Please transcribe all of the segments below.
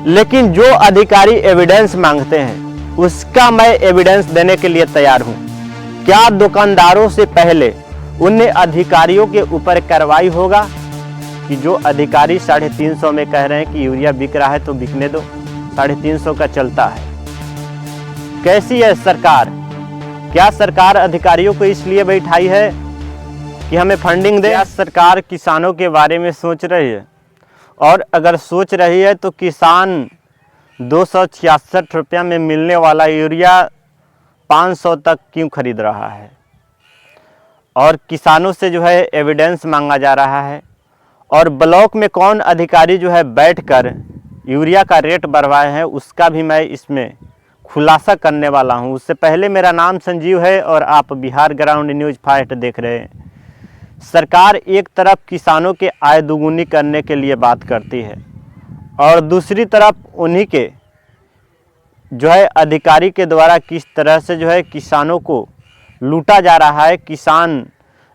लेकिन जो अधिकारी एविडेंस मांगते हैं उसका मैं एविडेंस देने के लिए तैयार हूं। क्या दुकानदारों से पहले उन अधिकारियों के ऊपर कार्रवाई होगा कि जो अधिकारी 350 में कह रहे हैं कि यूरिया बिक रहा है तो बिकने दो, 350 का चलता है। कैसी है सरकार? क्या सरकार अधिकारियों को इसलिए बैठाई है कि हमें फंडिंग दे? क्या सरकार किसानों के बारे में सोच रही है? और अगर सोच रही है तो किसान 266 रुपया में मिलने वाला यूरिया 500 तक क्यों खरीद रहा है? और किसानों से जो है एविडेंस मांगा जा रहा है। और ब्लॉक में कौन अधिकारी जो है बैठकर यूरिया का रेट बढ़वाए हैं उसका भी मैं इसमें खुलासा करने वाला हूं। उससे पहले मेरा नाम संजीव है और आप बिहार ग्राउंड न्यूज़ फास्ट देख रहे हैं। सरकार एक तरफ किसानों के आय दुगुनी करने के लिए बात करती है और दूसरी तरफ उन्हीं के जो है अधिकारी के द्वारा किस तरह से जो है किसानों को लूटा जा रहा है। किसान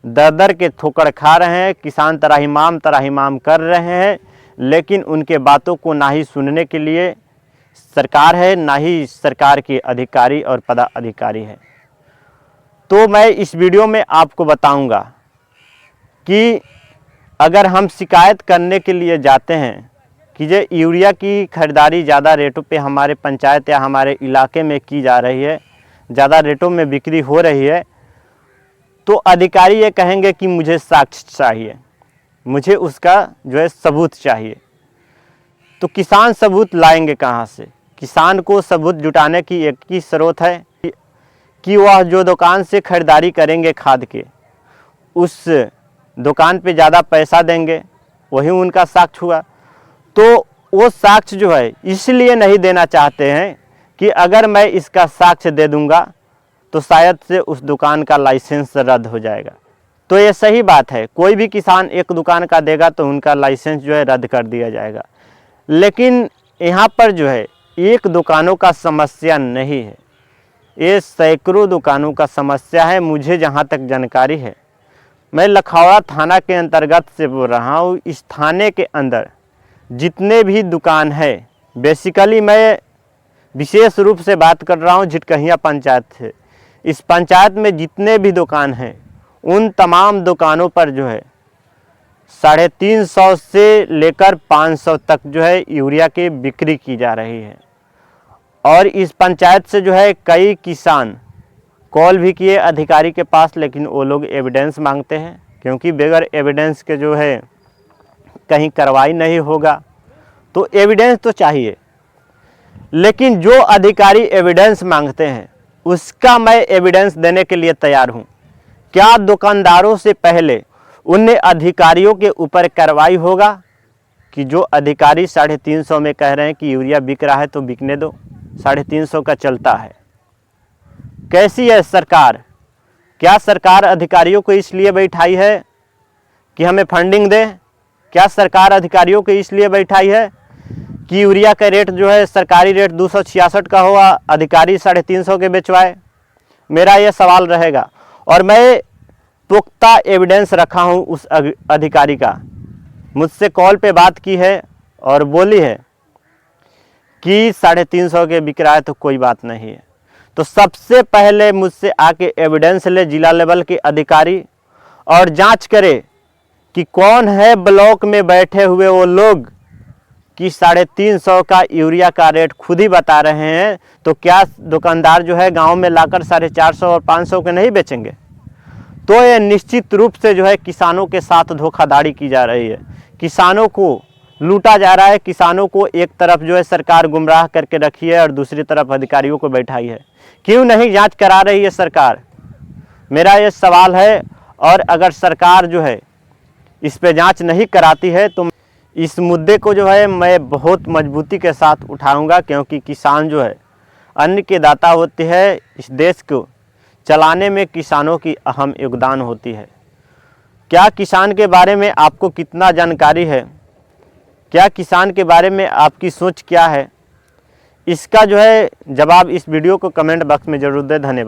दर दर के ठोकर खा रहे हैं, किसान तराहिमाम कर रहे हैं, लेकिन उनके बातों को ना ही सुनने के लिए सरकार है, ना ही सरकार के अधिकारी और पदाधिकारी है। तो मैं इस वीडियो में आपको बताऊंगा कि अगर हम शिकायत करने के लिए जाते हैं कि जो यूरिया की खरीदारी ज़्यादा रेटों पे हमारे पंचायत या हमारे इलाके में की जा रही है, ज़्यादा रेटों में बिक्री हो रही है, तो अधिकारी ये कहेंगे कि मुझे साक्ष्य चाहिए, मुझे उसका जो है सबूत चाहिए। तो किसान सबूत लाएंगे कहाँ से? किसान को सबूत जुटाने की एक ही स्रोत है कि वह जो दुकान से खरीदारी करेंगे खाद के, उस दुकान पे ज़्यादा पैसा देंगे, वही उनका साक्ष्य हुआ। तो वो साक्ष्य जो है इसलिए नहीं देना चाहते हैं कि अगर मैं इसका साक्ष्य दे दूंगा तो शायद से उस दुकान का लाइसेंस रद्द हो जाएगा। तो ये सही बात है, कोई भी किसान एक दुकान का देगा तो उनका लाइसेंस जो है रद्द कर दिया जाएगा। लेकिन यहाँ पर जो है एक दुकानों का समस्या नहीं है, ये सैकड़ों दुकानों का समस्या है। मुझे जहाँ तक जानकारी है, मैं लखौड़ा थाना के अंतर्गत से बोल रहा हूँ। इस थाने के अंदर जितने भी दुकान है, बेसिकली मैं विशेष रूप से बात कर रहा हूँ झिटकहिया पंचायत से। इस पंचायत में जितने भी दुकान हैं उन तमाम दुकानों पर जो है 350 से लेकर 500 तक जो है यूरिया की बिक्री की जा रही है। और इस पंचायत से जो है कई किसान कॉल भी किए अधिकारी के पास, लेकिन वो लोग एविडेंस मांगते हैं, क्योंकि बगैर एविडेंस के जो है कहीं कार्रवाई नहीं होगा। तो एविडेंस तो चाहिए, लेकिन जो अधिकारी एविडेंस मांगते हैं उसका मैं एविडेंस देने के लिए तैयार हूं। क्या दुकानदारों से पहले उन अधिकारियों के ऊपर कार्रवाई होगा कि जो अधिकारी 350 में कह रहे हैं कि यूरिया बिक रहा है तो बिकने दो, 350 का चलता है। कैसी है सरकार? क्या सरकार अधिकारियों को इसलिए बैठाई है कि हमें फंडिंग दे? क्या सरकार अधिकारियों को इसलिए बैठाई है कि यूरिया का रेट जो है सरकारी रेट 266 का हुआ, अधिकारी 350 के बेचवाए? मेरा यह सवाल रहेगा। और मैं पुख्ता एविडेंस रखा हूं उस अधिकारी का। मुझसे कॉल पे बात की है और बोली है कि 350 के बिक रहा है तो कोई बात नहीं है। तो सबसे पहले मुझसे आके एविडेंस ले जिला लेवल के अधिकारी और जांच करे कि कौन है ब्लॉक में बैठे हुए वो लोग कि 350 का यूरिया का रेट खुद ही बता रहे हैं। तो क्या दुकानदार जो है गांव में लाकर 450 और 500 के नहीं बेचेंगे? तो ये निश्चित रूप से जो है किसानों के साथ धोखाधड़ी की जा रही है, किसानों को लूटा जा रहा है। किसानों को एक तरफ जो है सरकार गुमराह करके रखी है और दूसरी तरफ अधिकारियों को बैठाई है। क्यों नहीं जांच करा रही है सरकार? मेरा ये सवाल है। और अगर सरकार जो है इस पे जांच नहीं कराती है तो इस मुद्दे को जो है मैं बहुत मजबूती के साथ उठाऊंगा, क्योंकि किसान जो है अन्न के दाता होते हैं। इस देश को चलाने में किसानों की अहम योगदान होती है। क्या किसान के बारे में आपको कितना जानकारी है? क्या किसान के बारे में आपकी सोच क्या है? इसका जो है जवाब इस वीडियो को कमेंट बॉक्स में ज़रूर दें। धन्यवाद।